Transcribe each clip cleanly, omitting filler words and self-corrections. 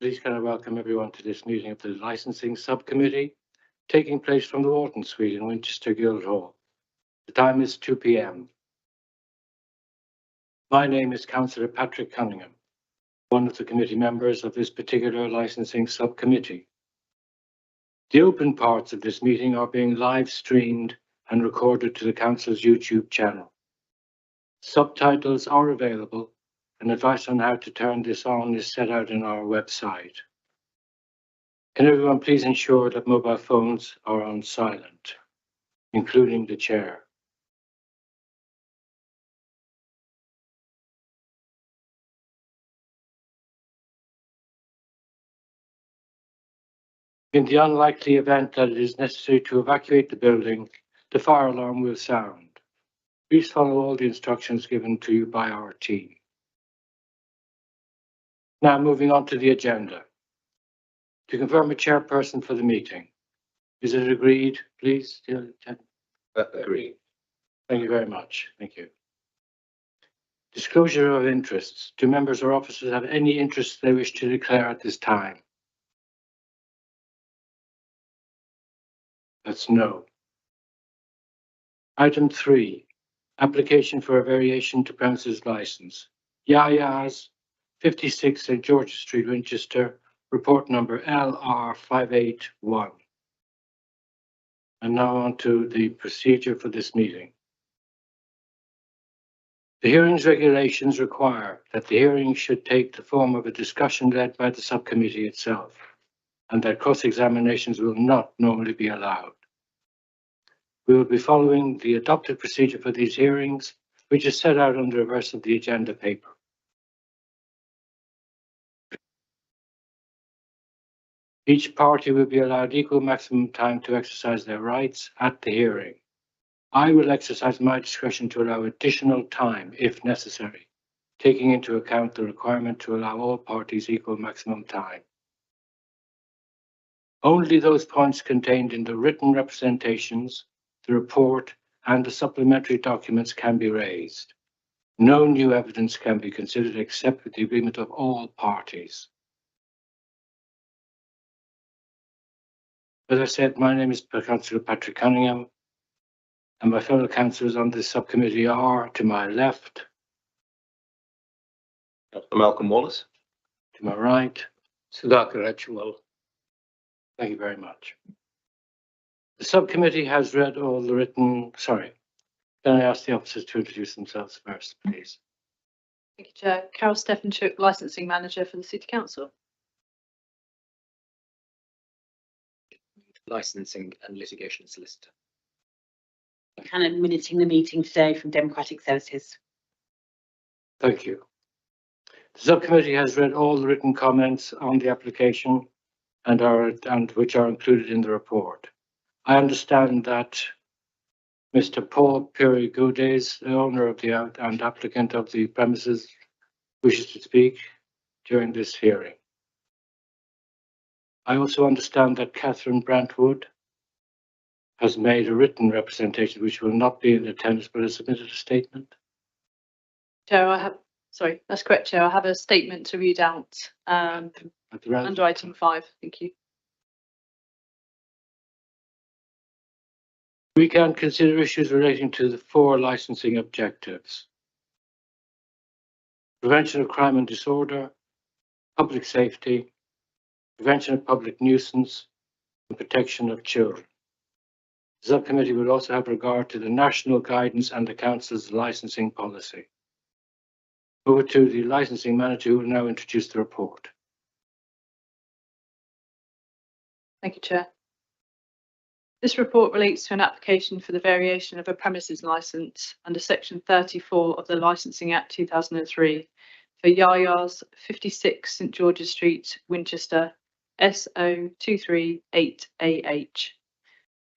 Please can I welcome everyone to this meeting of the Licensing Subcommittee, taking place from the Walton Suite in Winchester Guildhall. The time is 2 p.m. My name is Councillor Patrick Cunningham, one of the committee members of this particular Licensing Subcommittee. The open parts of this meeting are being live streamed and recorded to the Council's YouTube channel. Subtitles are available, and advice on how to turn this on is set out in our website. Can everyone please ensure that mobile phones are on silent, including the chair? In the unlikely event that it is necessary to evacuate the building, the fire alarm will sound. Please follow all the instructions given to you by our team. Now moving on to the agenda. To confirm a chairperson for the meeting. Is it agreed, please? Agreed. Thank you very much. Thank you. Disclosure of interests. Do members or officers have any interests they wish to declare at this time? That's no. Item 3, application for a variation to premises license. Yaya's 56 St. George's Street, Winchester, report number LR581. And now on to the procedure for this meeting. The hearings regulations require that the hearing should take the form of a discussion led by the subcommittee itself, and that cross-examinations will not normally be allowed. We will be following the adopted procedure for these hearings, which is set out on the reverse of the agenda paper. Each party will be allowed equal maximum time to exercise their rights at the hearing. I will exercise my discretion to allow additional time if necessary, taking into account the requirement to allow all parties equal maximum time. Only those points contained in the written representations, the report, and the supplementary documents can be raised. No new evidence can be considered except with the agreement of all parties. As I said, my name is Councillor Patrick Cunningham, and my fellow councillors on this subcommittee are, to my left, Dr. Malcolm Wallace. to my right. Sudhakar Rachwal. Thank you very much. The subcommittee has read all the written, can I ask the officers to introduce themselves first, please? Thank you, Chair. Carol Stephenchuk, Licensing Manager for the City Council. Licensing and Litigation Solicitor. Hannah, minuting the meeting today from Democratic Services. Thank you. The subcommittee has read all the written comments on the application and which are included in the report. I understand that Mr. Paul Pirigudes, the owner of the and applicant of the premises, wishes to speak during this hearing. I also understand that Catherine Brantwood has made a written representation which will not be in attendance but has submitted a statement. Chair, that's correct, Chair. I have a statement to read out under item 5. Thank you. We can consider issues relating to the 4 licensing objectives: prevention of crime and disorder, public safety, prevention of public nuisance, and protection of children. The subcommittee will also have regard to the national guidance and the Council's licensing policy. Over to the licensing manager, who will now introduce the report. Thank you, Chair. This report relates to an application for the variation of a premises licence under Section 34 of the Licensing Act 2003 for Yaya's 56 St George's Street, Winchester, SO238AH.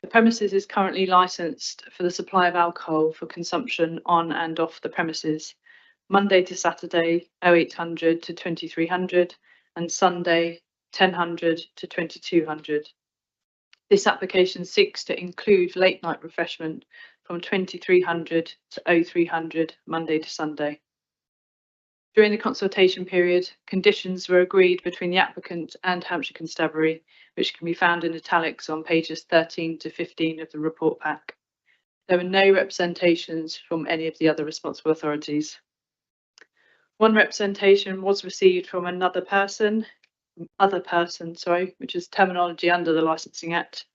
The premises is currently licensed for the supply of alcohol for consumption on and off the premises, Monday to Saturday 0800 to 2300 and Sunday 1000 to 2200. This application seeks to include late night refreshment from 2300 to 0300 Monday to Sunday. During the consultation period, conditions were agreed between the applicant and Hampshire Constabulary, which can be found in italics on pages 13 to 15 of the report pack. There were no representations from any of the other responsible authorities. One representation was received from other person, which is terminology under the Licensing Act,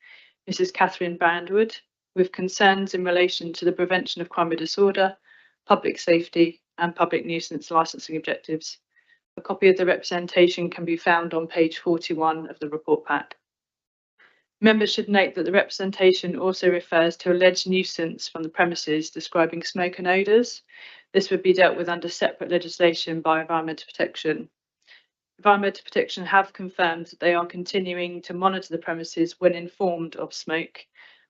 Mrs. Catherine Brandwood, with concerns in relation to the prevention of crime and disorder, public safety and public nuisance licensing objectives. A copy of the representation can be found on page 41 of the report pack. Members should note that the representation also refers to alleged nuisance from the premises describing smoke and odours. This would be dealt with under separate legislation by Environmental Protection. Environmental Protection have confirmed that they are continuing to monitor the premises when informed of smoke,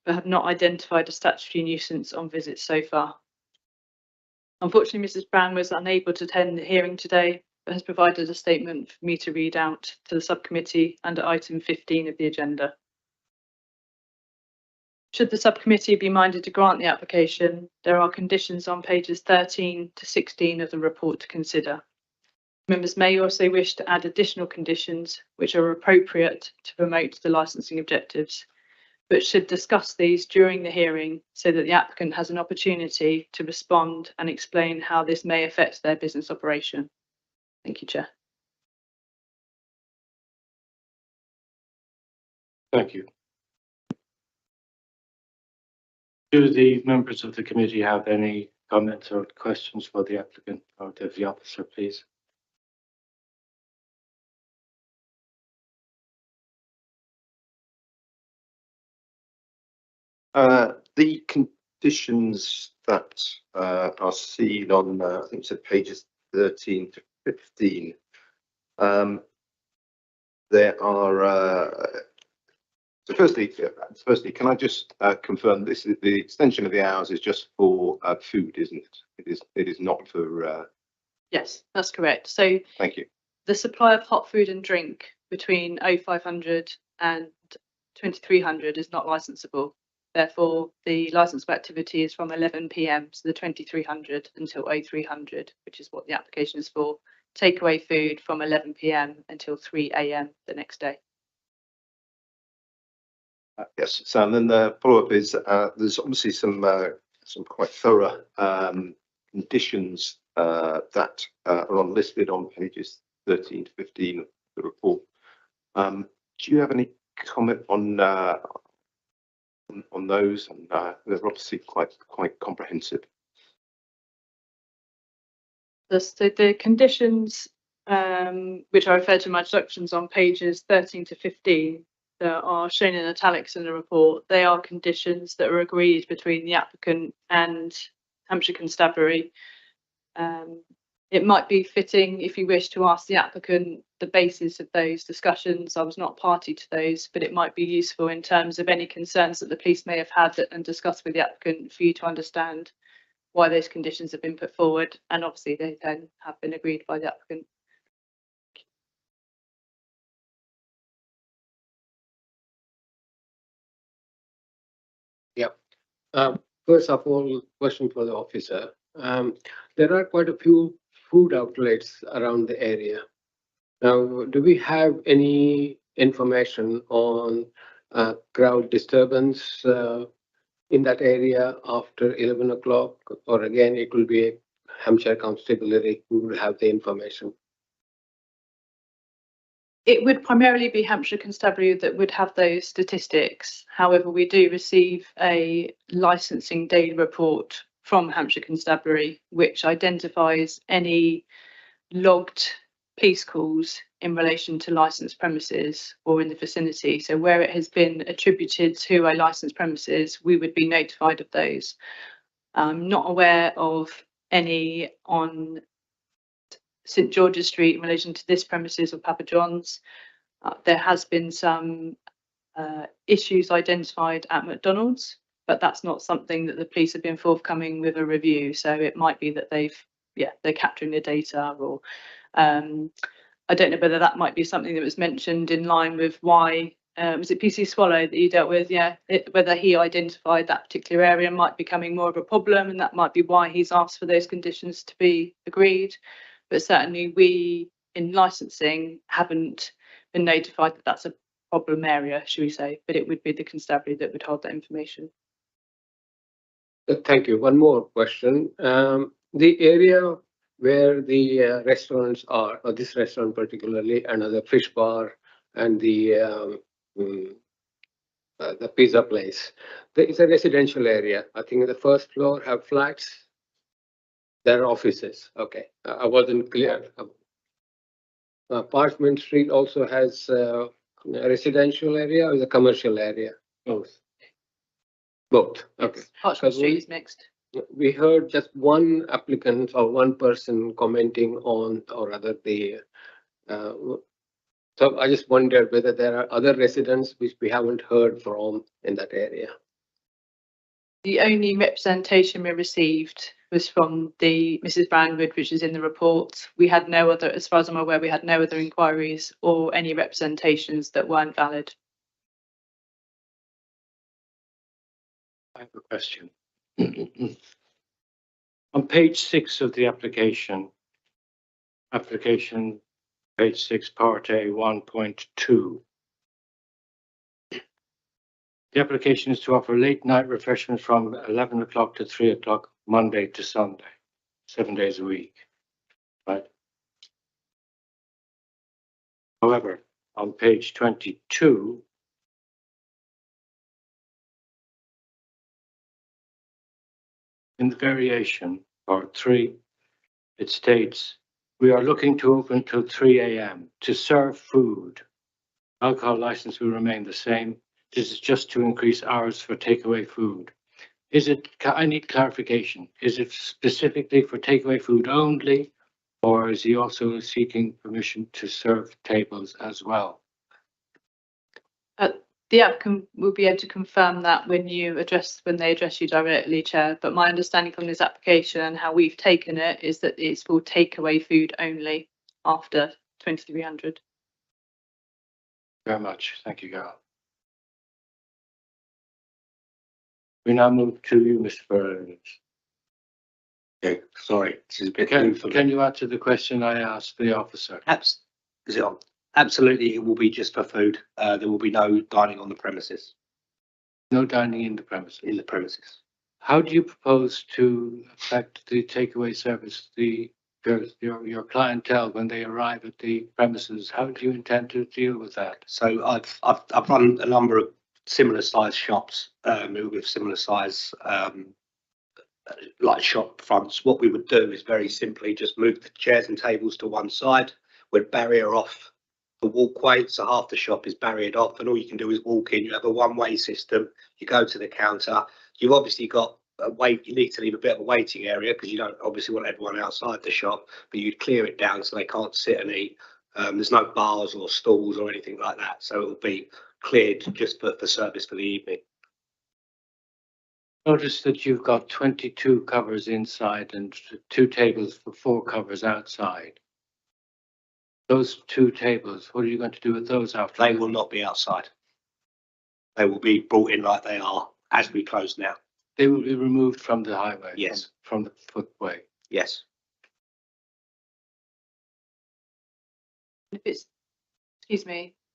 but have not identified a statutory nuisance on visits so far. Unfortunately, Mrs. Brown was unable to attend the hearing today, but has provided a statement for me to read out to the subcommittee under item 15 of the agenda. Should the subcommittee be minded to grant the application, there are conditions on pages 13 to 16 of the report to consider. Members may also wish to add additional conditions which are appropriate to promote the licensing objectives, but should discuss these during the hearing so that the applicant has an opportunity to respond and explain how this may affect their business operation. Thank you, Chair. Thank you. Do the members of the committee have any comments or questions for the applicant or the officer, please? The conditions that are seen on, I think it's at pages 13 to 15. There are. So firstly, can I just confirm this is the extension of the hours is just for food, isn't it? It is not for. Yes, that's correct. So Thank you. the supply of hot food and drink between 0500 and 2300 is not licensable. Therefore, the licensable activity is from 11 PM to the 2300 until 0300, which is what the application is for. Takeaway food from 11 PM until 3 AM the next day. Yes. So then the follow-up is there's obviously some quite thorough conditions that are listed on pages 13 to 15 of the report. Do you have any comment on those? And they're obviously quite comprehensive. So the conditions, which I refer to in my instructions on pages 13 to 15, that are shown in italics in the report, they are conditions that are agreed between the applicant and Hampshire Constabulary. It might be fitting, if you wish, to ask the applicant the basis of those discussions. I was not party to those, but it might be useful in terms of any concerns that the police may have had and discussed with the applicant for you to understand why those conditions have been put forward, and obviously they then have been agreed by the applicant. First of all, question for the officer. There are quite a few food outlets around the area. Now, do we have any information on crowd disturbance in that area after 11 o'clock? Or again, it will be a Hampshire Constabulary who will have the information. It would primarily be Hampshire Constabulary that would have those statistics. However, we do receive a licensing daily report from Hampshire Constabulary, which identifies any logged police calls in relation to licensed premises or in the vicinity. So where it has been attributed to a licensed premises, we would be notified of those. I'm not aware of any on St George's Street in relation to this premises or Papa John's. There has been some issues identified at McDonald's, but that's not something that the police have been forthcoming with a review. So it might be that they're capturing the data, or I don't know whether that might be something that was mentioned in line with why was it PC Swallow that you dealt with? Yeah, whether he identified that particular area might be becoming more of a problem, and that might be why he's asked for those conditions to be agreed. but certainly we in licensing haven't been notified that that's a problem area, should we say, but it would be the constabulary that would hold that information. Thank you. One more question. The area where the restaurants are, or this restaurant particularly, another fish bar and the pizza place, there is a residential area. I think the first floor have flats. There are offices. Okay, I wasn't clear. Parchment Street also has a residential area or the commercial area? Both. Both. Okay. Parchment Because Street is mixed. we heard just one applicant or one person commenting on, or rather the, so I just wondered whether there are other residents which we haven't heard from in that area. The only representation we received was from the Mrs. Brownwood, which is in the report. We had no other, as far as I'm aware, we had no other inquiries or any representations that weren't valid. I have a question. On page 6 of the application, page 6, part A 1.2. The application is to offer late night refreshments from 11 o'clock to 3 o'clock, Monday to Sunday, 7 days a week, right? However, on page 22, in the variation, part 3, it states, we are looking to open till 3 a.m. to serve food. Alcohol license will remain the same. This is just to increase hours for takeaway food. Is it, I need clarification. Is it specifically for takeaway food only, or is he also seeking permission to serve tables as well? The applicant will be able to confirm that when they address you directly, Chair. But my understanding from this application and how we've taken it is that it's for takeaway food only after 2300. Very much. Thank you, Carol. We now move to you, Mr. Burrows. Okay, sorry, this is a bit Can, new for me. can you answer the question I asked the officer? Is it on? Absolutely, it will be just for food. There will be no dining on the premises, No dining in the premises. in the premises. How do you propose to affect the takeaway service, your clientele when they arrive at the premises? How do you intend to deal with that? So I've run a number of similar size shops with similar size like shop fronts. What we would do is very simply just move the chairs and tables to one side. We'd barrier off the walkway, so half the shop is barriered off, and all you can do is walk in. You have a one-way system. You go to the counter. You've obviously got a wait. You need to leave a bit of a waiting area because you don't obviously want everyone outside the shop, but you'd clear it down so they can't sit and eat. There's no bars or stalls or anything like that, so it will be cleared just for service for the evening. Notice that you've got 22 covers inside and 2 tables for 4 covers outside. Those 2 tables, what are you going to do with those after? They will not be outside. They will be brought in like they are as we close now. They will be removed from the highway? Yes. From the footway? Yes. If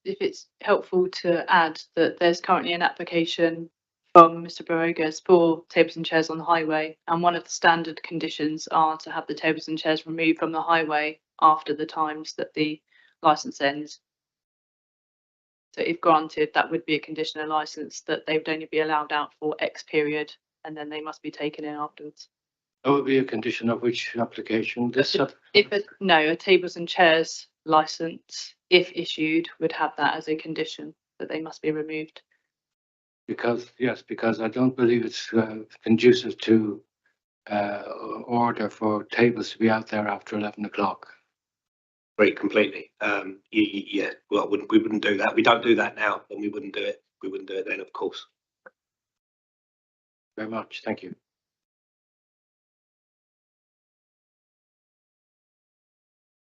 it's helpful to add that there's currently an application from Mr. Barogas for tables and chairs on the highway, and one of the standard conditions are to have the tables and chairs removed from the highway after the times that the license ends. So if granted, that would be a conditional license that they would only be allowed out for X period, and then they must be taken in afterwards. That would be a condition of which application? A tables and chairs license, if issued, would have that as a condition that they must be removed. Because I don't believe it's conducive to order for tables to be out there after 11 o'clock. Very completely. Yeah. Well, we wouldn't do that. We don't do that now, and we wouldn't do it. We wouldn't do it then, of course. Very much. Thank you.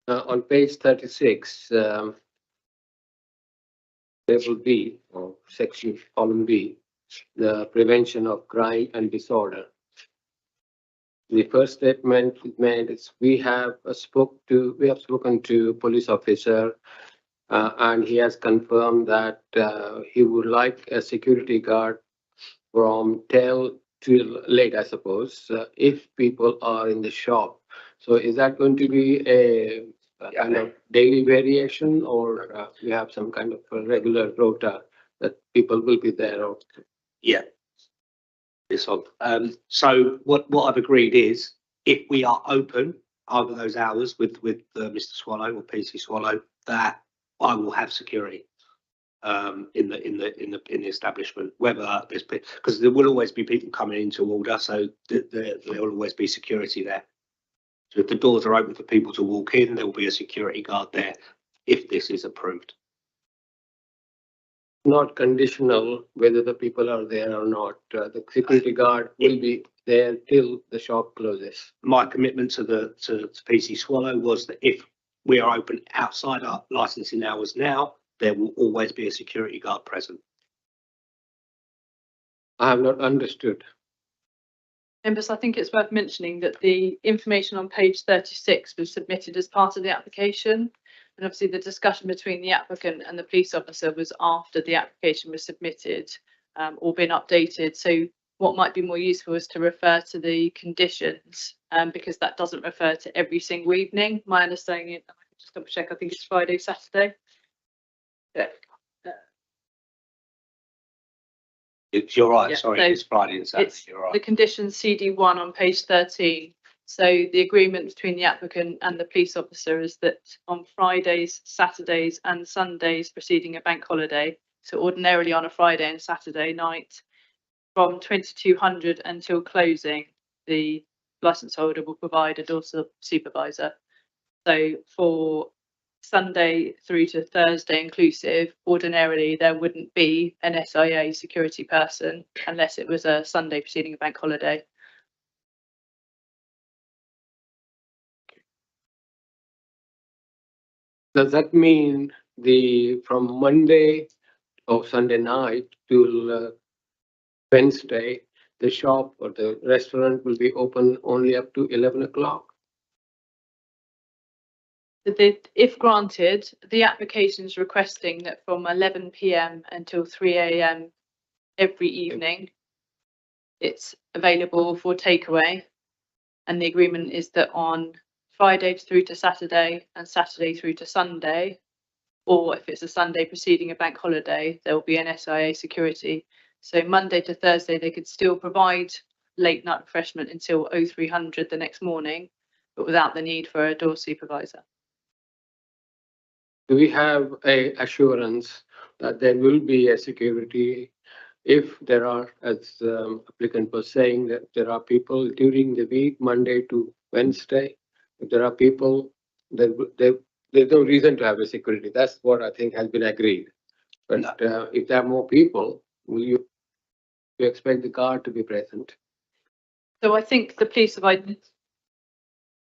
On page 36, table B, or section column B, the prevention of crime and disorder. The first statement made is we have spoken to police officer, and he has confirmed that he would like a security guard from till till late, I suppose, if people are in the shop. So is that going to be a kind of daily variation, or we have some kind of a regular rota that people will be there? Or Yeah. This on. So what I've agreed is if we are open over those hours with Mr. Swallow or PC Swallow, that I will have security in the establishment. Whether there's because there will always be people coming in to order, so there will always be security there. So if the doors are open for people to walk in, there will be a security guard there if this is approved. not conditional whether the people are there or not. The security guard will be there till the shop closes. My commitment to PC Swallow was that if we are open outside our licensing hours now, there will always be a security guard present. I have not understood. Members, I think it's worth mentioning that the information on page 36 was submitted as part of the application. And obviously the discussion between the applicant and the police officer was after the application was submitted or been updated. So what might be more useful is to refer to the conditions because that doesn't refer to every single evening. My understanding is, I can just double check, I think it's Friday, Saturday. Yeah. You're right, Yeah, sorry, so it's Friday and Saturday, It's you're right. the conditions CD1 on page 13. So the agreement between the applicant and the police officer is that on Fridays, Saturdays and Sundays preceding a bank holiday, so ordinarily on a Friday and Saturday night, from 2200 until closing, the licence holder will provide a door supervisor. So for Sunday through to Thursday inclusive, ordinarily there wouldn't be an SIA security person unless it was a Sunday preceding a bank holiday. Does that mean from Monday or Sunday night till Wednesday, the shop or the restaurant will be open only up to 11 o'clock? If granted, the application is requesting that from 11 p.m. until 3 a.m. every evening, it's available for takeaway. And the agreement is that on Friday through to Saturday and Saturday through to Sunday, or if it's a Sunday preceding a bank holiday, there will be an SIA security. So Monday to Thursday, they could still provide late night refreshment until 0300 the next morning, but without the need for a door supervisor. Do we have a assurance that there will be a security if there are, as applicant was saying, that there are people during the week, Monday to Wednesday, if there are people, there's no reason to have a security. That's what I think has been agreed. But if there are more people, will you expect the guard to be present? So I think the police have identified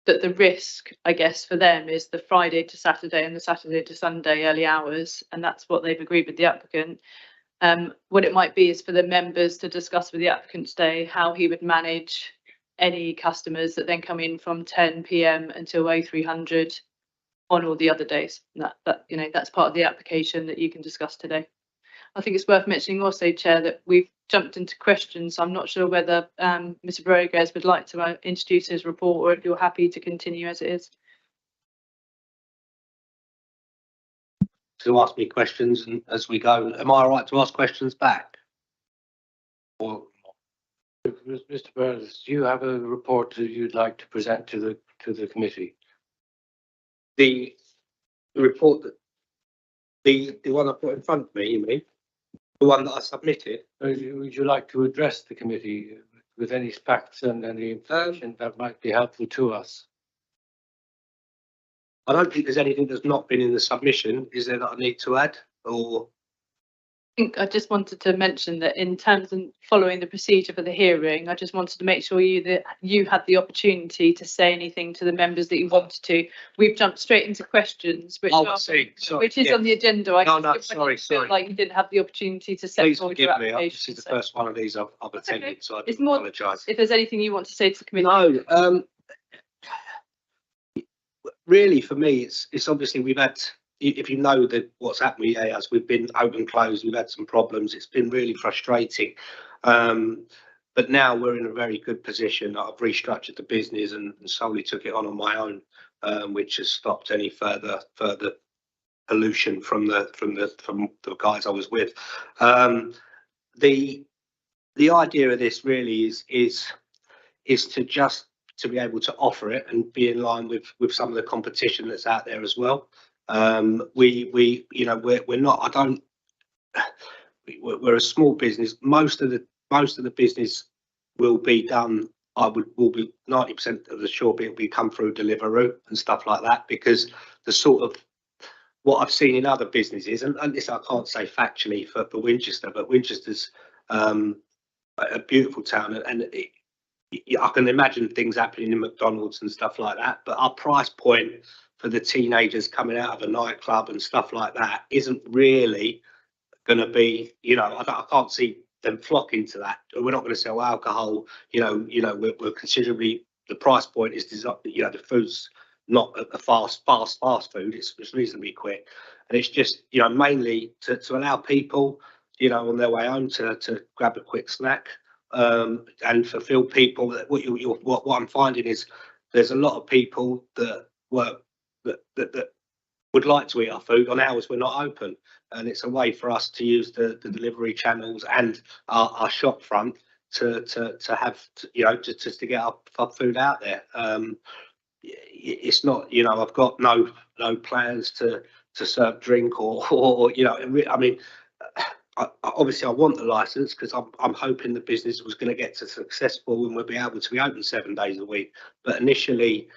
that the risk, I guess, for them is the Friday to Saturday and the Saturday to Sunday early hours, and that's what they've agreed with the applicant. What it might be is for the members to discuss with the applicant today how he would manage any customers that then come in from 10 p.m. until 0300 on all the other days. That you know, that's part of the application that you can discuss today. I think it's worth mentioning also, Chair, that we've jumped into questions. I'm not sure whether Mr. Rodriguez would like to introduce his report or if you're happy to continue as it is. To ask me questions and as we go, am I all right to ask questions back? Or Mr. Burns, do you have a report that you'd like to present to the committee? the report that the one I put in front of me, you mean? The one that I submitted? Would you like to address the committee with any facts and any information that might be helpful to us? I don't think there's anything that's not been in the submission. Is there that I need to add or? think I just wanted to mention that in terms of following the procedure for the hearing, I just wanted to make sure that you had the opportunity to say anything to the members that you wanted to. We've jumped straight into questions, which Oh, I are, see. Sorry, which is yeah. on the agenda. I No, just no, didn't want you to feel sorry. like you didn't have the opportunity to set Please forward your forgive me. This application. is the So first one of these I've That's attended, okay. so I It's do more- apologise. if there's anything you want to say to the committee. No, really for me, it's obviously we've had, if you know that what's happened with EAS, we've been open, closed, we've had some problems. It's been really frustrating. But now we're in a very good position. I've restructured the business and solely took it on my own, which has stopped any further pollution from the guys I was with. The idea of this really is to just to be able to offer it and be in line with some of the competition that's out there as well. We you know we're not, I don't, we're a small business. Most of the business will be done, will be 90% of the sure will be come through Deliveroo and stuff like that, because the sort of what I've seen in other businesses, and this I can't say factually for Winchester, but Winchester's a beautiful town, and I can imagine things happening in McDonald's and stuff like that, but our price point for the teenagers coming out of a nightclub and stuff like that isn't really going to be, I can't see them flocking to that. We're not going to sell alcohol, we're considerably, the price point is, the food's not a fast food, it's reasonably quick. And it's just, mainly to allow people, on their way home to grab a quick snack, and fulfill people. That what I'm finding is there's a lot of people that work that would like to eat our food on hours we're not open, and it's a way for us to use the delivery channels and our shop front to have just to get our food out there. It's not, I've got no plans to serve drink or I mean, obviously I want the license because I'm hoping the business was going to get to successful and we'll be able to be open 7 days a week. But initially,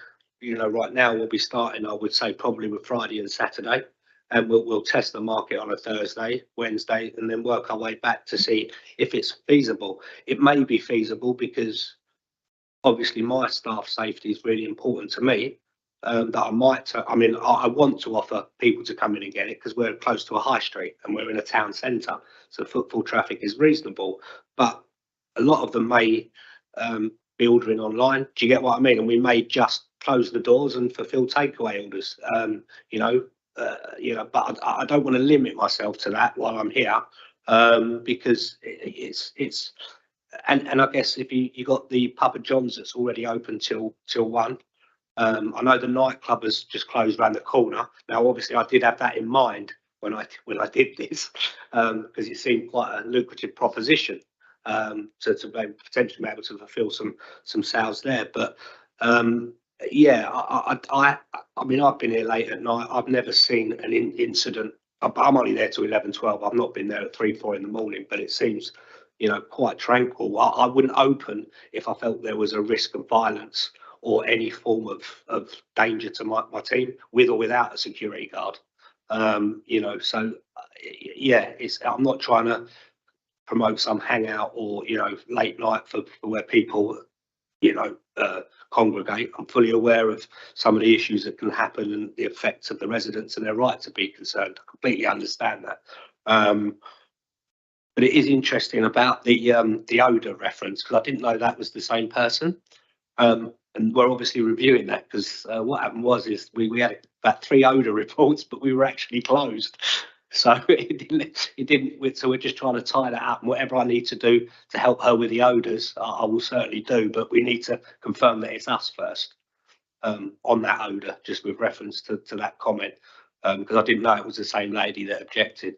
right now we'll be starting, I would say, probably with Friday and Saturday, and we'll test the market on a Thursday, Wednesday, and then work our way back to see if it's feasible. It may be feasible because obviously my staff safety is really important to me. That I might, I want to offer people to come in and get it because we're close to a high street and we're in a town centre, so footfall traffic is reasonable. But a lot of them may be ordering online. Do you get what I mean? And we may just close the doors and fulfil takeaway orders. But I don't want to limit myself to that while I'm here, because it's. And I guess if you got the Papa John's that's already open till 1. I know the nightclub has just closed around the corner. Now, obviously, I did have that in mind when I did this, because it seemed quite a lucrative proposition, to potentially be able to fulfil some sales there. But yeah, I mean, I've been here late at night. I've never seen an incident. I'm only there till 11, 12. I've not been there at 3, 4 in the morning, but it seems, quite tranquil. I wouldn't open if I felt there was a risk of violence or any form of danger to my team, with or without a security guard. So yeah, I'm not trying to promote some hangout or, late night for where people, congregate. I'm fully aware of some of the issues that can happen and the effects of the residents and their right to be concerned. I completely understand that. But it is interesting about the odour reference, because I didn't know that was the same person. And we're obviously reviewing that because what happened was we had about 3 odour reports, but we were actually closed. So it didn't. So we're just trying to tie that up. And whatever I need to do to help her with the odours, I will certainly do. But we need to confirm that it's us first, on that odour, just with reference to that comment, because I didn't know it was the same lady that objected.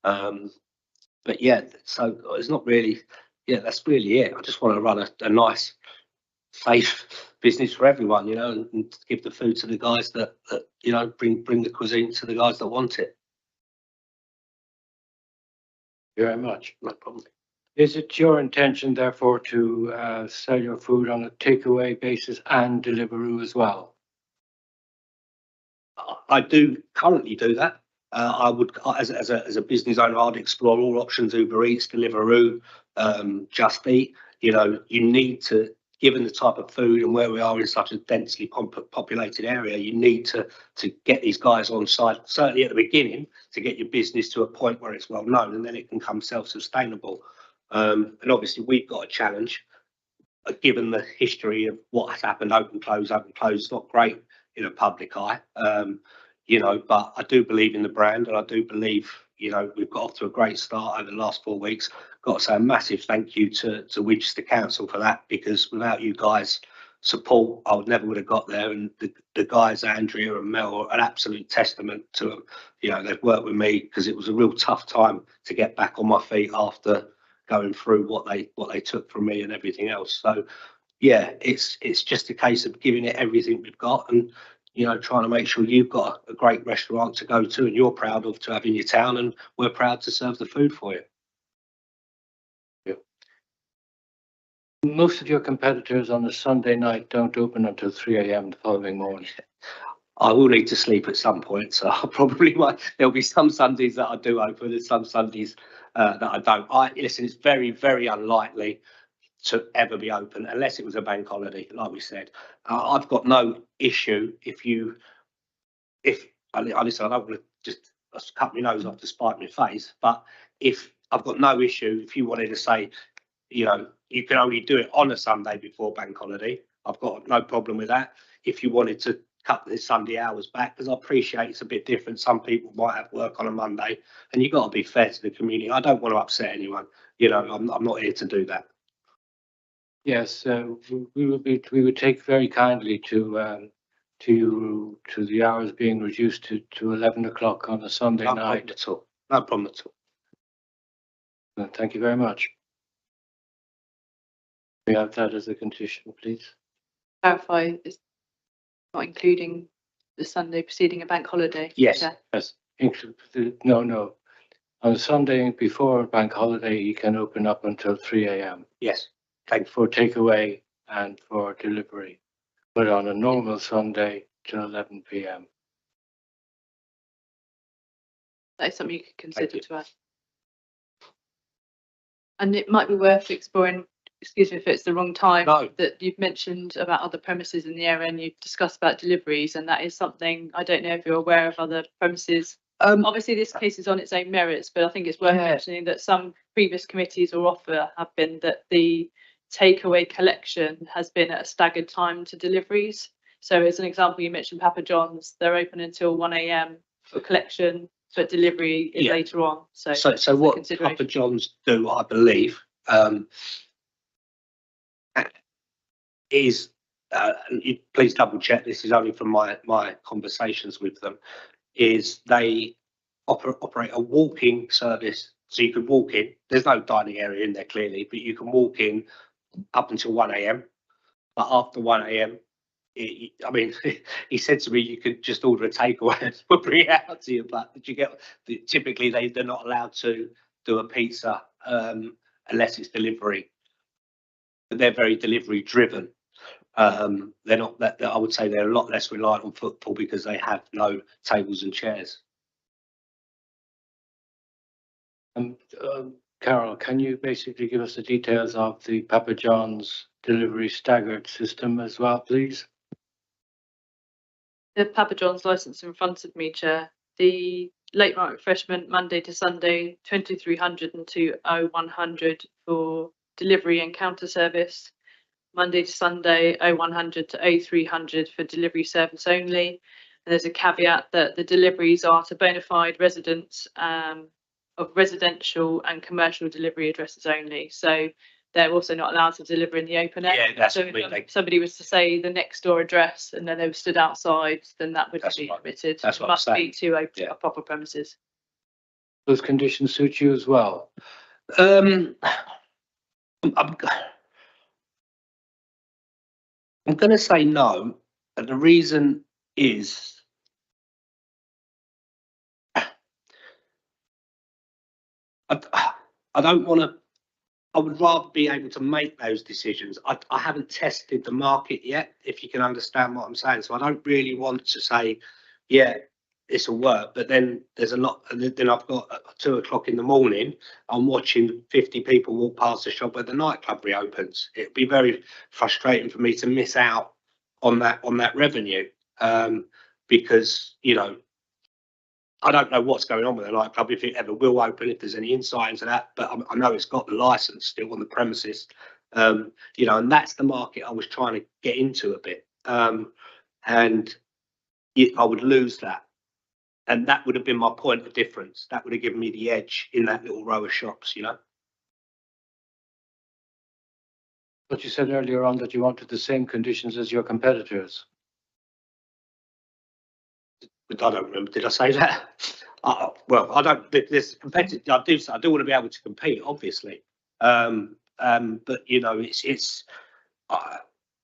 But yeah, so it's not really. Yeah, that's really it. I just want to run a nice, safe business for everyone, and give the food to the guys that bring the cuisine to the guys that want it. Very much. No problem. Is it your intention, therefore, to sell your food on a takeaway basis and Deliveroo as well? I do currently do that. I would, as a business owner, I'd explore all options: Uber Eats, Deliveroo, Just Eat. You know, you need to, given the type of food and where we are in such a densely populated area, you need to get these guys on side, certainly at the beginning, to get your business to a point where it's well known, and then it can become self-sustainable. And obviously we've got a challenge, given the history of what has happened, open, close, not great in a public eye. You know, but I do believe in the brand, and I do believe, you know, we've got off to a great start over the last 4 weeks. Got to say a massive thank you to Winchester Council for that, because without you guys' support, I would never have got there. And the guys, Andrea and Mel, are an absolute testament to them. You know, they've worked with me because it was a real tough time to get back on my feet after going through what they took from me and everything else. So yeah, it's just a case of giving it everything we've got, and you know, trying to make sure you've got a great restaurant to go to and you're proud of to have in your town, and we're proud to serve the food for you. Most of your competitors on a Sunday night don't open until 3 a.m. the following morning. I will need to sleep at some point, so I probably might. There'll be some Sundays that I do open and some Sundays that I don't. Listen, it's very, very unlikely to ever be open unless it was a bank holiday, like we said. I've got no issue listen, I don't want to just cut my nose off to spite my face, but if I've got no issue, if you wanted to say, you know, you can only do it on a Sunday before bank holiday, I've got no problem with that. If you wanted to cut the Sunday hours back, because I appreciate it's a bit different. Some people might have work on a Monday, and you've got to be fair to the community. I don't want to upset anyone. You know, I'm not here to do that. Yes, we would take very kindly to the hours being reduced to 11 o'clock on a Sunday No night. problem at all. No problem at all. Thank you very much. We have that as a condition, please. Clarify, it's not including the Sunday preceding a bank holiday. Yes. Yeah. Yes, no. On a Sunday before a bank holiday, you can open up until 3 a.m. Yes. for takeaway and for delivery, but on a normal Sunday till 11 p.m. That is something you could consider to add. And it might be worth exploring, excuse me if it's the wrong time, No. that you've mentioned about other premises in the area, and you've discussed about deliveries, and that is something, I don't know if you're aware of other premises. Obviously this case is on its own merits, but I think it's worth mentioning that some previous committees or offer have been that the takeaway collection has been at a staggered time to deliveries. So as an example, you mentioned Papa John's, they're open until 1 a.m. for collection, but delivery is later on. So what Papa John's do, I believe, is, please double check, this is only from my conversations with them, is they operate a walking service. So you could walk in, there's no dining area in there clearly, but you can walk in up until 1 a.m. But after 1 a.m, I mean, he said to me, you could just order a takeaway and we'll bring it out to you. But did you get, typically they're not allowed to do a pizza unless it's delivery. But they're very delivery driven. They're not that, I would say they're a lot less reliant on footfall because they have no tables and chairs. Carol, can you basically give us the details of the Papa John's delivery staggered system as well, please? The Papa John's licence in front of me, Chair. The late night refreshment Monday to Sunday, 2300 and 0100 for delivery and counter service. Monday to Sunday, 0100 to 0300 for delivery service only. And there's a caveat that the deliveries are to bona fide residents of residential and commercial delivery addresses only. So they're also not allowed to deliver in the open air. Yeah, that's so if somebody was to say the next door address and then they were stood outside, then that would be permitted. That's what must be to open a proper premises. Those conditions suit you as well? I'm going to say no, and the reason is I don't want to. I would rather be able to make those decisions. I haven't tested the market yet, if you can understand what I'm saying. So I don't really want to say, yeah, this will work, but then there's a lot, and then I've got at 2 o'clock in the morning, I'm watching 50 people walk past the shop where the nightclub reopens. It'd be very frustrating for me to miss out on that revenue, because, you know, I don't know what's going on with the nightclub, if it ever will open, if there's any insight into that, but I know it's got the license still on the premises, you know, and that's the market I was trying to get into a bit, and I would lose that. And that would have been my point of difference. That would have given me the edge in that little row of shops, you know. But you said earlier on that you wanted the same conditions as your competitors. But I don't remember. Did I say that? Well, I don't. There's competitive. I do want to be able to compete, obviously. But you know, it's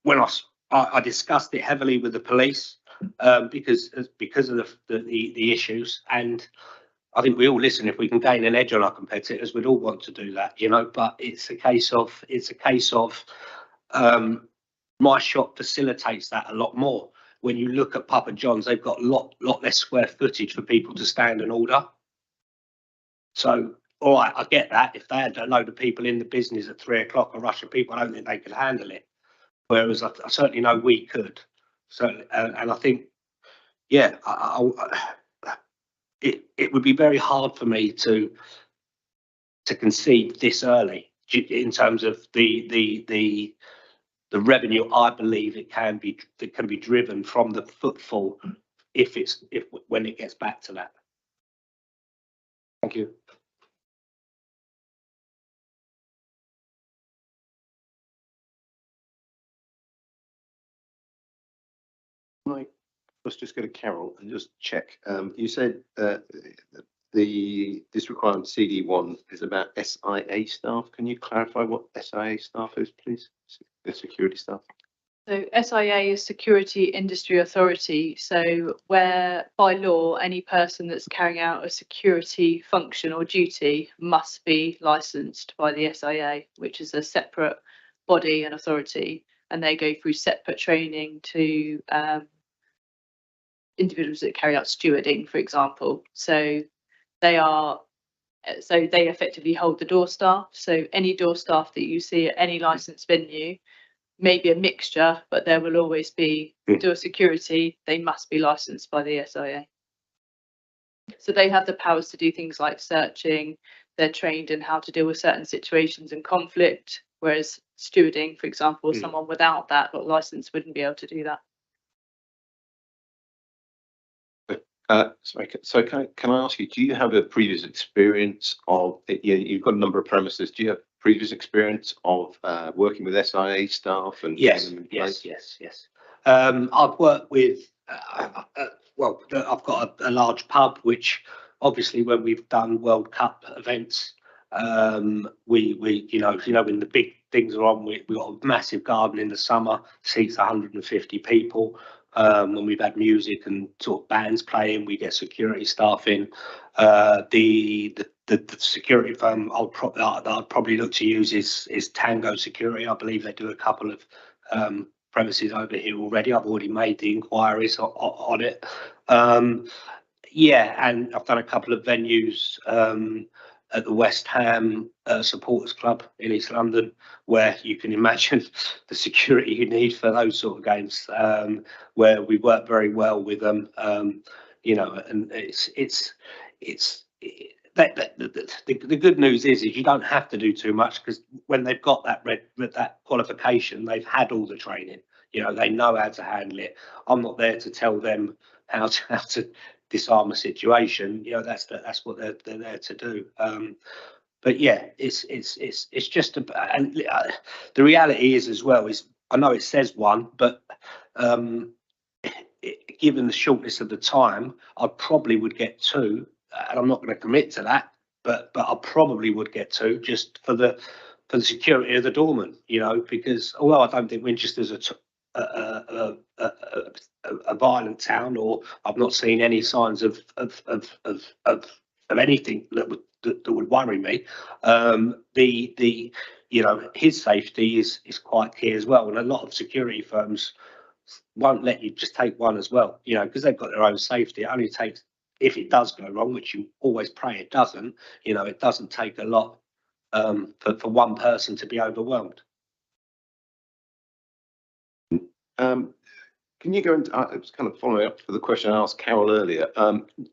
when I discussed it heavily with the police, because of the issues, and I think we all listen. If we can gain an edge on our competitors, we'd all want to do that, you know. But it's a case of my shop facilitates that a lot more. When you look at Papa John's, they've got a lot less square footage for people to stand and order. So, all right, I get that. If they had a load of people in the business at 3 o'clock, a rush of people, I don't think they could handle it. Whereas I certainly know we could. So, and I think, yeah, it would be very hard for me to concede this early in terms of the revenue. I believe it can be driven from the footfall when it gets back to that. Thank you. Right. Let's just go to Carol and just check. You said this requirement CD1 is about SIA staff. Can you clarify what SIA staff is, please? The security staff. So SIA is Security Industry Authority. So where by law, any person that's carrying out a security function or duty must be licensed by the SIA, which is a separate body and authority, and they go through separate training to individuals that carry out stewarding, for example. So they effectively hold the door staff. So any door staff that you see at any licensed venue, maybe a mixture, but there will always be door security. They must be licensed by the SIA. So they have the powers to do things like searching. They're trained in how to deal with certain situations and conflict, whereas stewarding, for example, someone without that license wouldn't be able to do that. Sorry, so can I ask you, do you have a previous experience of, you've got a number of premises, do you have previous experience of working with SIA staff? And yes. I've worked with, well, I've got a large pub, which obviously when we've done World Cup events, we you know when the big things are on, we've got a massive garden in the summer, seats 150 people. When we've had music and sort of bands playing, we get security staff in. The security firm I'd probably look to use is Tango Security. I believe they do a couple of premises over here already. I've already made the inquiries on it. Yeah, and I've done a couple of venues at the West Ham Supporters Club in East London, where you can imagine the security you need for those sort of games, where we work very well with them, you know, and the good news is you don't have to do too much, because when they've got that qualification, they've had all the training, you know, they know how to handle it. I'm not there to tell them how to disarm a situation, you know, that's what they're there to do. But yeah, it's just and the reality is as well is, I know it says one, but given the shortness of the time, I probably would get two, and I'm not going to commit to that, but I probably would get two, just for the security of the doorman, you know, because although I don't think Winchester's a violent town, or I've not seen any signs of anything that would worry me, the you know, his safety is quite key as well, and a lot of security firms won't let you just take one as well, you know, because they've got their own safety. It only takes if it does go wrong, which you always pray it doesn't, you know, it doesn't take a lot for one person to be overwhelmed. Can you go into, it was kind of following up for the question I asked Carol earlier.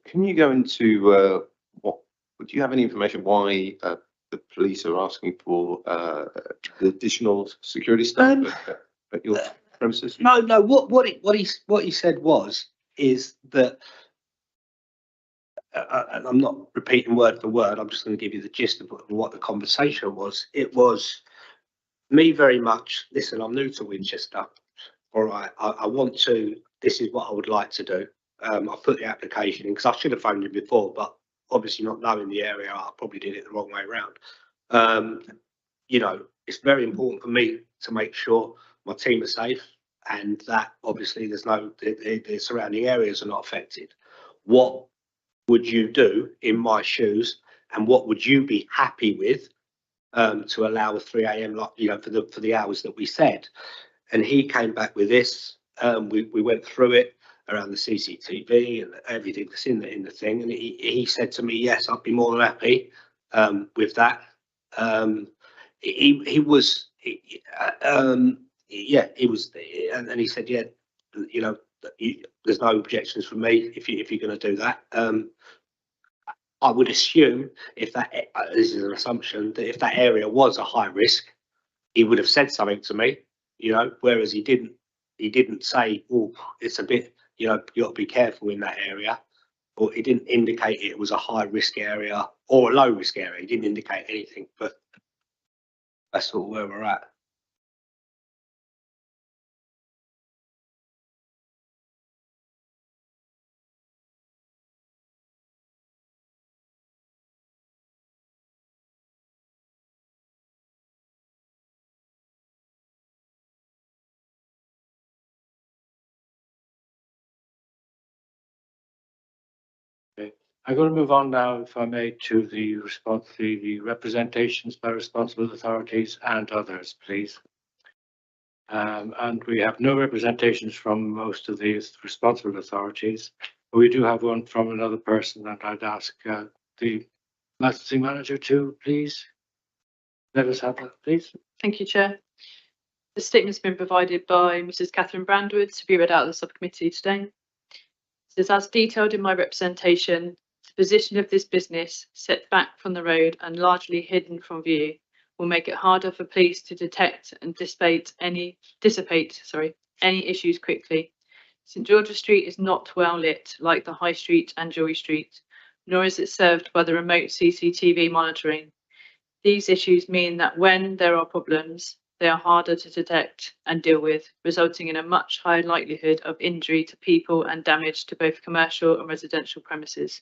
Can you go into do you have any information why the police are asking for the additional security staff at your premises? No, what he said is that, and I'm not repeating word for word, I'm just going to give you the gist of what the conversation was. It was me very much, listen, I'm new to Winchester. All right, I want to, this is what I would like to do. I put the application in because I should have phoned you before, but obviously not knowing the area, I probably did it the wrong way around. You know, it's very important for me to make sure my team are safe and that obviously there's no, the surrounding areas are not affected. What would you do in my shoes and what would you be happy with to allow a 3 a.m. you know, for the hours that we said? And he came back with this. We went through it around the CCTV and everything that's in the thing. And he said to me, yes, I'd be more than happy with that. He was, yeah, he was, and he said, yeah, you know, there's no objections from me if you're going to do that. I would assume if that, this is an assumption, that if that area was a high risk, he would have said something to me. You know, whereas he didn't say, oh, it's a bit, you know, you got to be careful in that area, or he didn't indicate it was a high risk area or a low risk area. He didn't indicate anything, but that's sort of where we're at. I'm going to move on now, if I may, to the representations by responsible authorities and others, please. And we have no representations from most of these responsible authorities, but we do have one from another person, and I'd ask the licensing manager to please let us have that, please. Thank you, Chair. The statement's been provided by Mrs. Catherine Brandwood to be read out of the subcommittee today. It says, as detailed in my representation, the position of this business, set back from the road and largely hidden from view, will make it harder for police to detect and dissipate any issues quickly. St George's Street is not well lit like the High Street and Jewry Street, nor is it served by the remote CCTV monitoring. These issues mean that when there are problems, they are harder to detect and deal with, resulting in a much higher likelihood of injury to people and damage to both commercial and residential premises.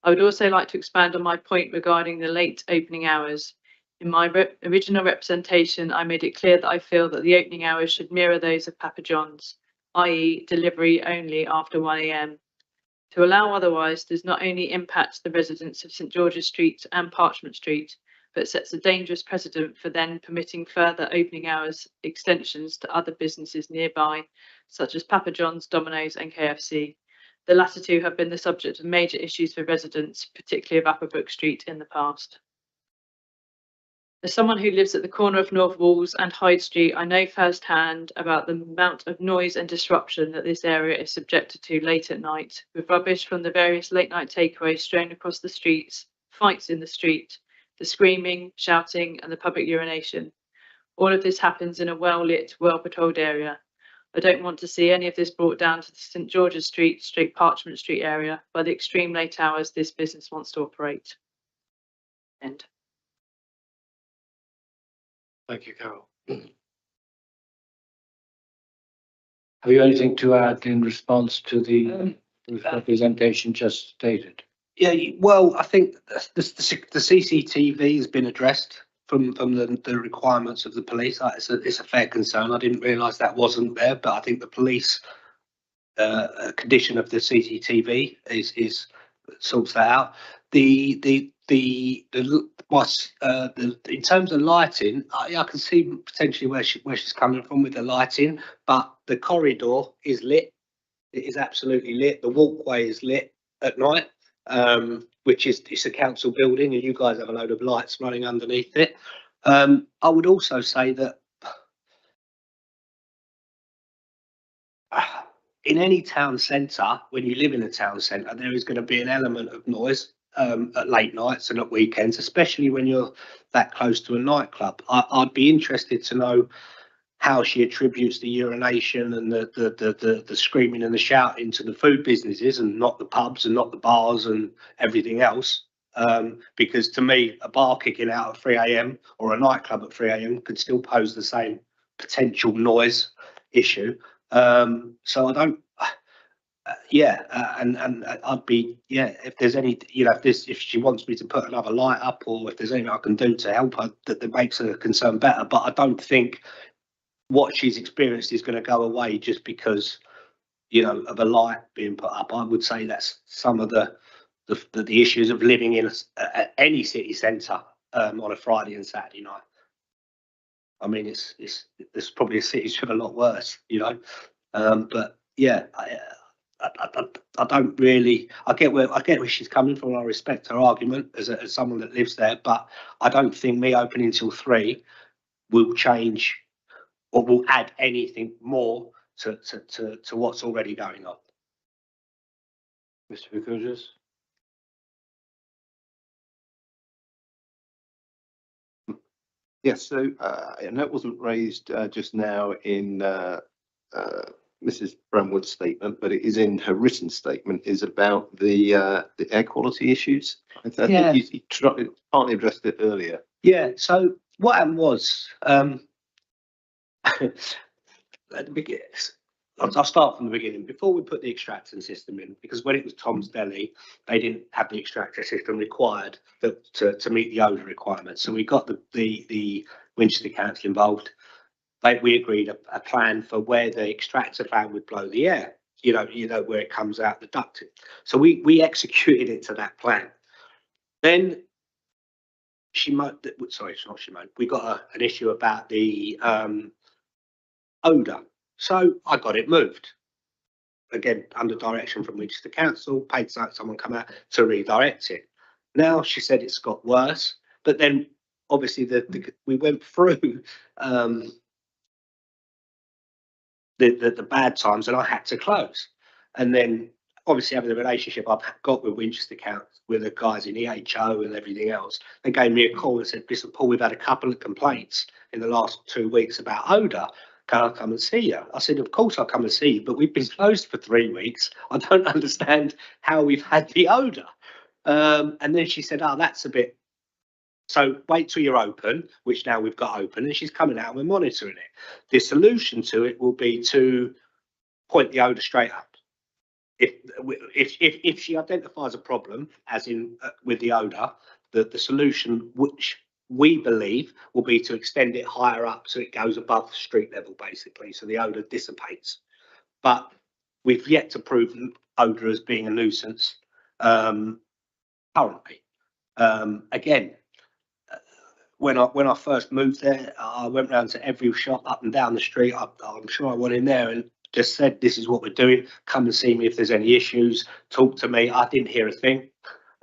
I would also like to expand on my point regarding the late opening hours. In my original representation, I made it clear that I feel that the opening hours should mirror those of Papa John's, i.e. delivery only after 1 a.m. To allow otherwise does not only impact the residents of St George's Street and Parchment Street, but sets a dangerous precedent for then permitting further opening hours extensions to other businesses nearby, such as Papa John's, Domino's and KFC. The latter two have been the subject of major issues for residents, particularly of Upper Brook Street in the past. As someone who lives at the corner of North Walls and Hyde Street, I know firsthand about the amount of noise and disruption that this area is subjected to late at night, with rubbish from the various late night takeaways strewn across the streets, fights in the street, the screaming, shouting and the public urination. All of this happens in a well-lit, well-patrolled area. I don't want to see any of this brought down to the St George's Street, Parchment Street area by the extreme late hours this business wants to operate. End. Thank you, Carol. Have you anything to add in response to the representation just stated? Yeah, well, I think the CCTV has been addressed from the requirements of the police. It's a fair concern. I didn't realise that wasn't there, but I think the police condition of the CCTV is sorts that out. In terms of lighting, I can see potentially where she's coming from with the lighting, but the corridor is lit. It is absolutely lit. The walkway is lit. at night, which is, it's a council building and you guys have a load of lights running underneath it. I would also say that in any town centre, when you live in a town centre, there is going to be an element of noise at late nights and at weekends, especially when you're that close to a nightclub. I'd be interested to know how she attributes the urination and the screaming and the shouting to the food businesses and not the pubs and not the bars and everything else. Because to me, a bar kicking out at 3 a.m. or a nightclub at 3 a.m. could still pose the same potential noise issue. So I don't, and I'd be, if there's any, if she wants me to put another light up or if there's anything I can do to help her that makes her concern better. But I don't think what she's experienced is going to go away just because, of a light being put up. I would say that's some of the issues of living in any city centre on a Friday and Saturday night. I mean, there's probably cities with a lot worse, but yeah, I don't really. I get where she's coming from. I respect her argument as someone that lives there, but I don't think me opening till 3 will change or will add anything more to what's already going on. Mr. Vicourges? Yes, so I know it wasn't raised just now in Mrs. Bramwood's statement, but it is in her written statement, is about the air quality issues. I think you partly addressed it earlier. Yeah, so what happened was, at the beginning, I'll start from the beginning. Before we put the extractor system in, because when it was Tom's Deli, they didn't have the extractor system required to meet the odour requirements. So we got the Winchester Council involved. We agreed a plan for where the extractor fan would blow the air, where it comes out the ducting. So we executed it to that plan. Then we got an issue about the odour. So I got it moved. Again, under direction from Winchester Council, paid someone come out to redirect it. Now she said it's got worse, but then obviously we went through the bad times and I had to close. And then obviously having the relationship I've got with Winchester Council, with the guys in EHO and everything else, they gave me a call and said, listen, Paul, we've had a couple of complaints in the last 2 weeks about odour. Can I come and see you? I said, of course I'll come and see you, but we've been closed for 3 weeks. I don't understand how we've had the odour. And then she said, oh, that's a bit. So wait till you're open, which now we've got open, and she's coming out and we're monitoring it. The solution to it will be to point the odour straight up. If she identifies a problem, as in with the odour, the solution, which we believe, will be to extend it higher up so it goes above street level, basically, so the odour dissipates. But we've yet to prove odour as being a nuisance currently. Again, when I first moved there, I went round to every shop up and down the street. I'm sure I went in there and just said, this is what we're doing. Come and see me if there's any issues. Talk to me. I didn't hear a thing.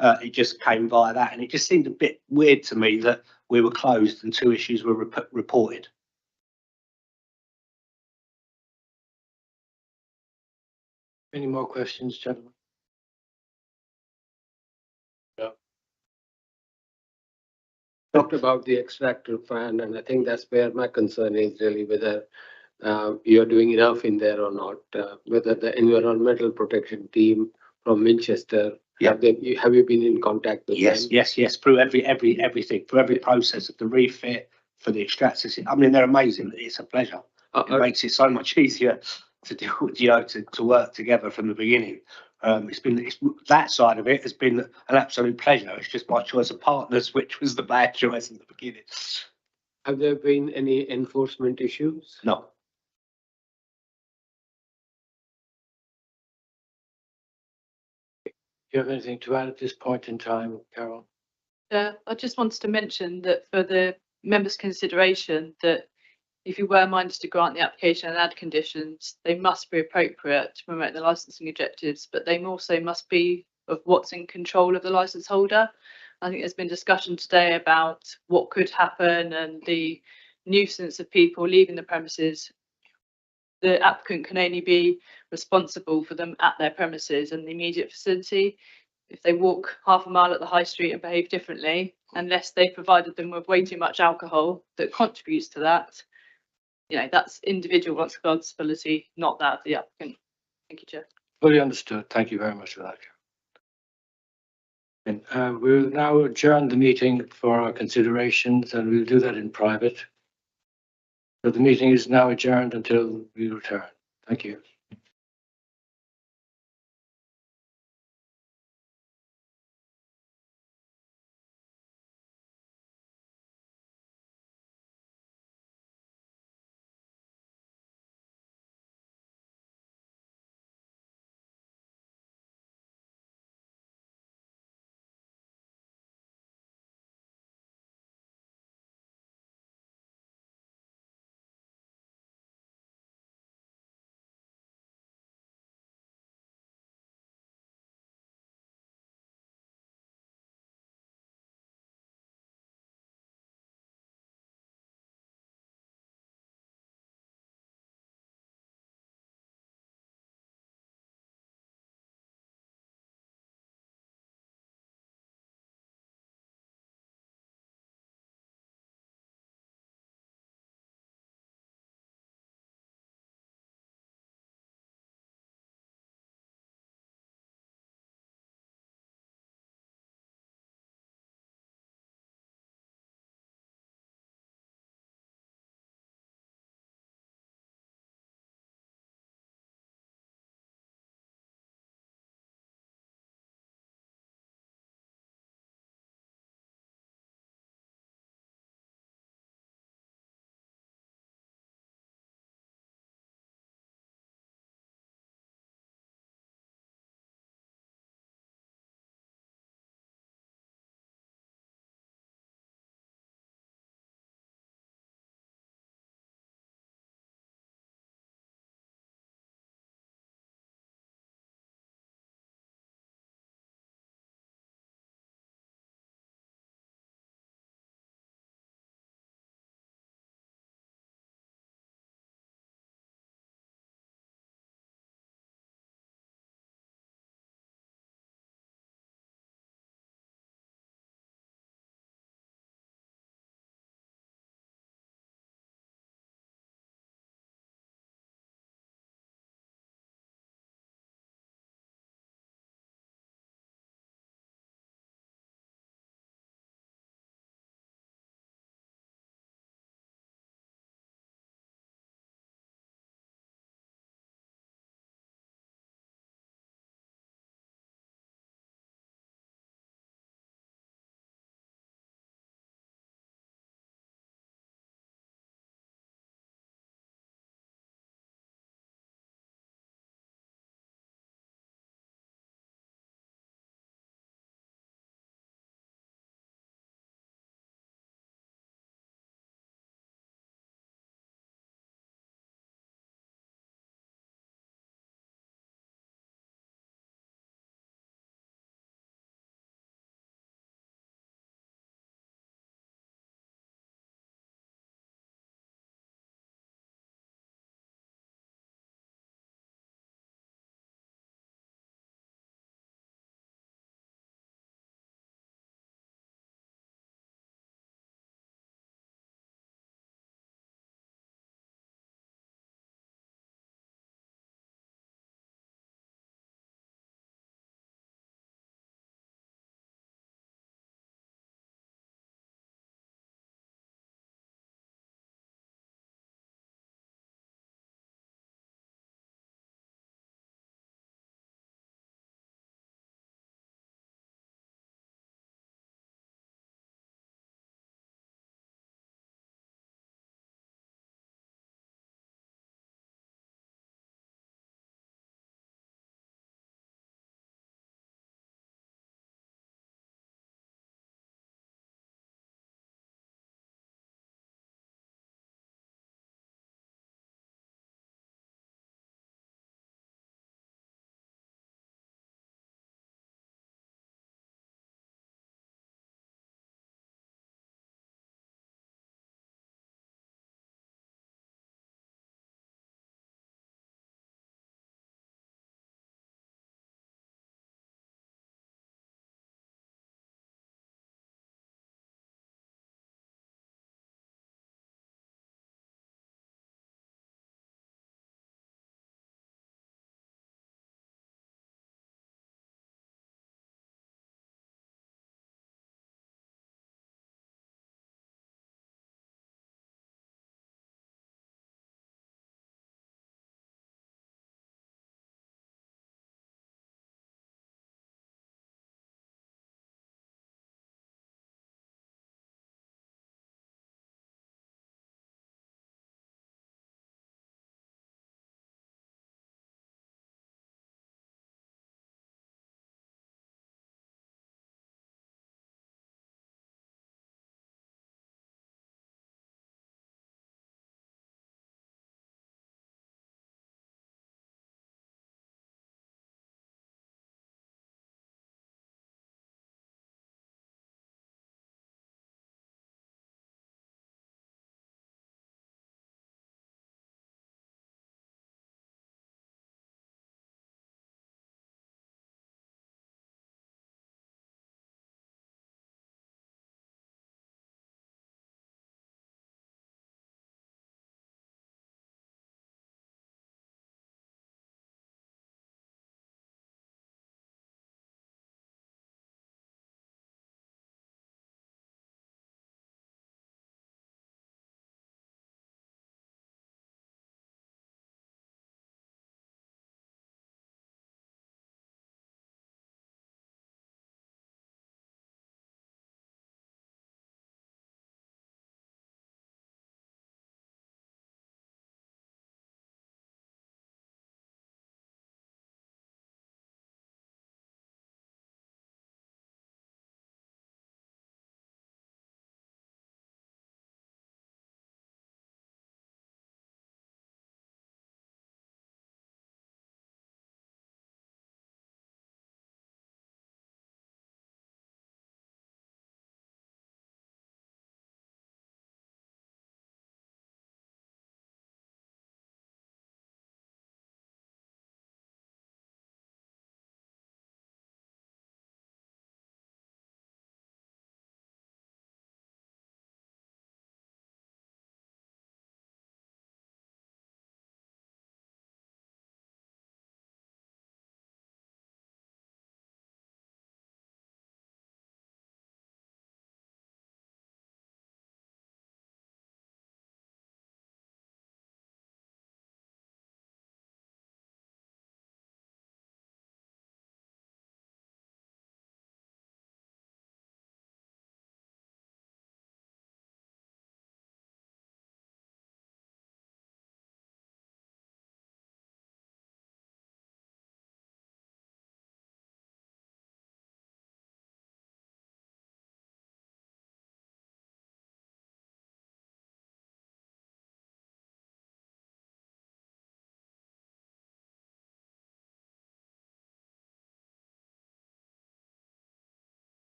It just came via that. And it just seemed a bit weird to me that we were closed and 2 issues were reported. Any more questions, gentlemen? Talked about the extractor fan, and I think that's where my concern is really whether you're doing enough in there or not. Whether the environmental protection team from Winchester, have you been in contact with them? Yes. Through everything, through every process of the refit for the extractor. I mean, they're amazing. It's a pleasure. It makes it so much easier to deal with, to work together from the beginning. It's that side of it has been an absolute pleasure. It's just my choice of partners, which was the bad choice in the beginning. Have there been any enforcement issues? No. Do you have anything to add at this point in time, Carol? I just wanted to mention that for the members' consideration, that if you were minded to grant the application and add conditions, they must be appropriate to promote the licensing objectives, but they also must be of what's in control of the licence holder. I think there's been discussion today about what could happen and the nuisance of people leaving the premises. The applicant can only be responsible for them at their premises and the immediate vicinity. If they walk half a mile at the high street and behave differently, unless they provided them with way too much alcohol that contributes to that, you know, that's individual responsibility, not that of the applicant. Thank you, Chair. Fully understood. Thank you very much for that. And we'll now adjourn the meeting for our considerations, and we'll do that in private. So the meeting is now adjourned until we return. Thank you.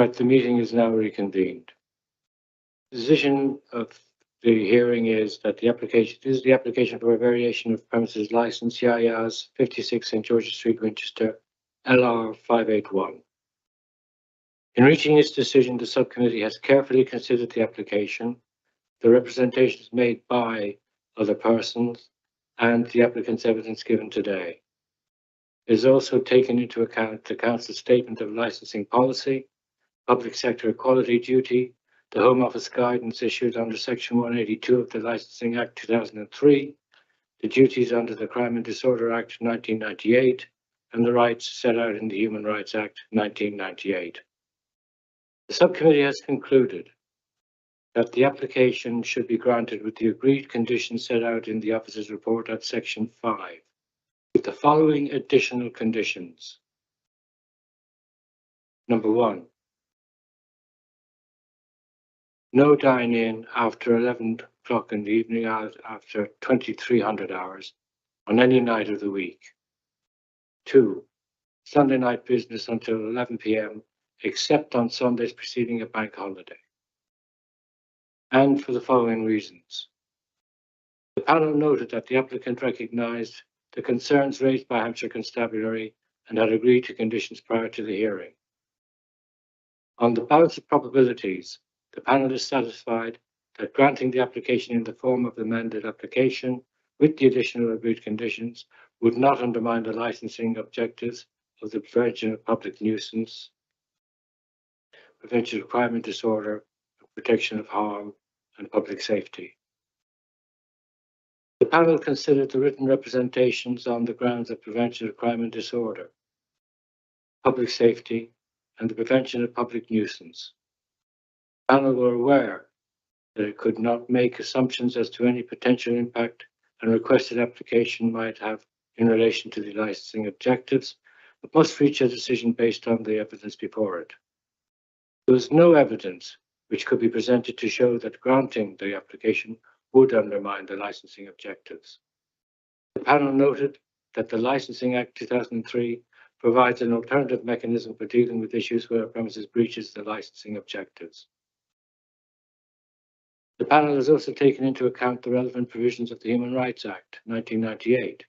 Right, the meeting is now reconvened. The decision of the hearing is that the application for a variation of premises license Yayas 56 St. George's Street, Winchester, LR 581. In reaching its decision, the subcommittee has carefully considered the application, the representations made by other persons, and the applicant's evidence given today. It has also taken into account the Council's statement of licensing policy, public sector equality duty, the Home Office guidance issued under Section 182 of the Licensing Act 2003, the duties under the Crime and Disorder Act 1998, and the rights set out in the Human Rights Act 1998. The subcommittee has concluded that the application should be granted with the agreed conditions set out in the officer's report at Section 5, with the following additional conditions. Number 1. No dine-in after 11 o'clock in the evening after 2300 hours on any night of the week. 2. Sunday night business until 11 p.m. except on Sundays preceding a bank holiday. And for the following reasons. The panel noted that the applicant recognized the concerns raised by Hampshire Constabulary and had agreed to conditions prior to the hearing. On the balance of probabilities, the panel is satisfied that granting the application in the form of the amended application with the additional agreed conditions would not undermine the licensing objectives of the prevention of public nuisance, prevention of crime and disorder, protection of harm, and public safety. The panel considered the written representations on the grounds of prevention of crime and disorder, public safety, and the prevention of public nuisance. The panel were aware that it could not make assumptions as to any potential impact and requested application might have in relation to the licensing objectives, but must reach a decision based on the evidence before it. There was no evidence which could be presented to show that granting the application would undermine the licensing objectives. The panel noted that the Licensing Act 2003 provides an alternative mechanism for dealing with issues where a premises breaches the licensing objectives. The panel has also taken into account the relevant provisions of the Human Rights Act 1998,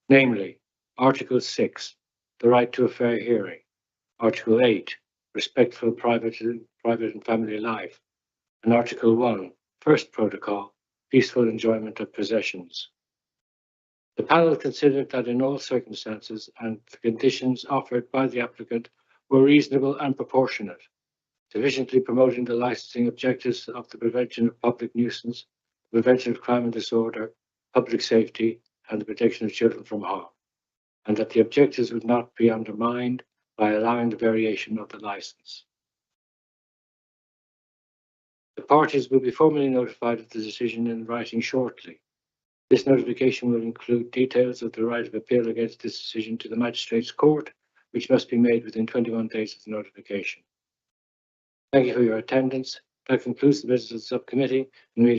namely Article 6, the right to a fair hearing, Article 8, respectful private and family life, and Article 1, First Protocol, peaceful enjoyment of possessions. The panel considered that in all circumstances and the conditions offered by the applicant were reasonable and proportionate, sufficiently promoting the licensing objectives of the prevention of public nuisance, the prevention of crime and disorder, public safety, and the protection of children from harm, and that the objectives would not be undermined by allowing the variation of the license. The parties will be formally notified of the decision in writing shortly. This notification will include details of the right of appeal against this decision to the Magistrates' Court, which must be made within 21 days of the notification. Thank you for your attendance. That concludes the business of the subcommittee.